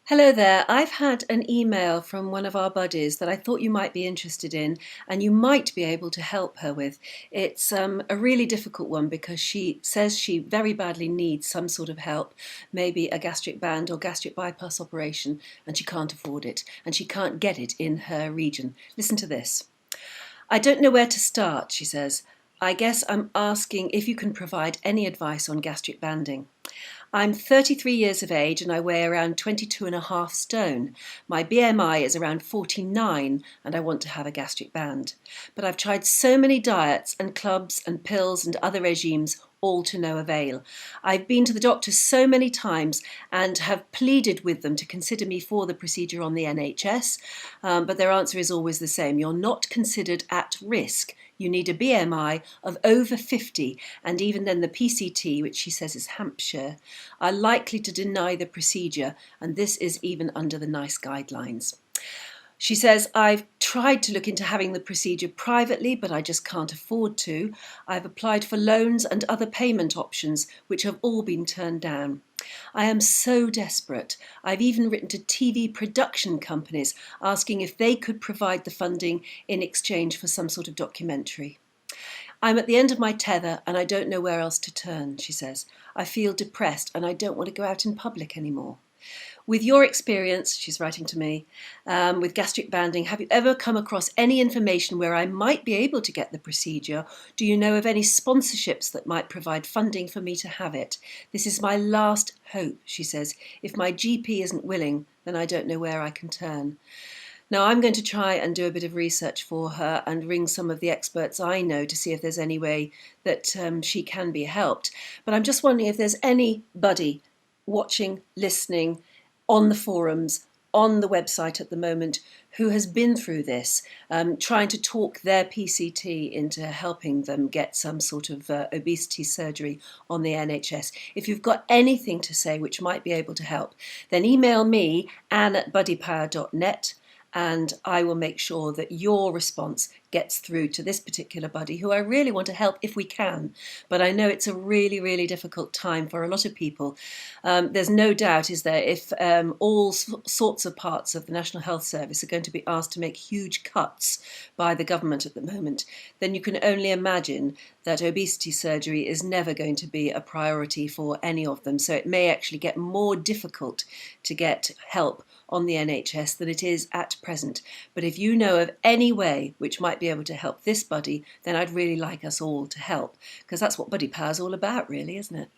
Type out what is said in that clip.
Hello there. I've had an email from one of our buddies that I thought you might be interested in and you might be able to help her with. It's a really difficult one because she says she very badly needs some sort of help, maybe a gastric band or gastric bypass operation, and she can't afford it and she can't get it in her region. Listen to this. I don't know where to start, she says. I guess I'm asking if you can provide any advice on gastric banding. I'm 33 years of age and I weigh around 22 and a half stone. My BMI is around 49 and I want to have a gastric band. But I've tried so many diets and clubs and pills and other regimes, all to no avail. I've been to the doctor so many times and have pleaded with them to consider me for the procedure on the NHS, but their answer is always the same. You're not considered at risk. You need a BMI of over 50, and even then the PCT, which she says is Hampshire, are likely to deny the procedure, and this is even under the NICE guidelines. She says, I've tried to look into having the procedure privately, but I just can't afford to. I've applied for loans and other payment options, which have all been turned down. I am so desperate. I've even written to TV production companies asking if they could provide the funding in exchange for some sort of documentary. I'm at the end of my tether and I don't know where else to turn, she says. I feel depressed and I don't want to go out in public anymore. With your experience, she's writing to me, with gastric banding, have you ever come across any information where I might be able to get the procedure? Do you know of any sponsorships that might provide funding for me to have it? This is my last hope, she says. If my GP isn't willing, then I don't know where I can turn. Now, I'm going to try and do a bit of research for her and ring some of the experts I know to see if there's any way that she can be helped. But I'm just wondering if there's anybody watching, listening, on the forums, on the website at the moment, who has been through this, trying to talk their PCT into helping them get some sort of obesity surgery on the NHS. If you've got anything to say which might be able to help, then email me, ann@buddypower.net, and I will make sure that your response gets through to this particular buddy who I really want to help if we can. But I know it's a really, really difficult time for a lot of people. There's no doubt, is there, if all sorts of parts of the National Health Service are going to be asked to make huge cuts by the government at the moment, then you can only imagine that obesity surgery is never going to be a priority for any of them. So it may actually get more difficult to get help on the NHS than it is at present. But if you know of any way which might be able to help this buddy, then I'd really like us all to help, because that's what Buddy Power's all about, really, isn't it?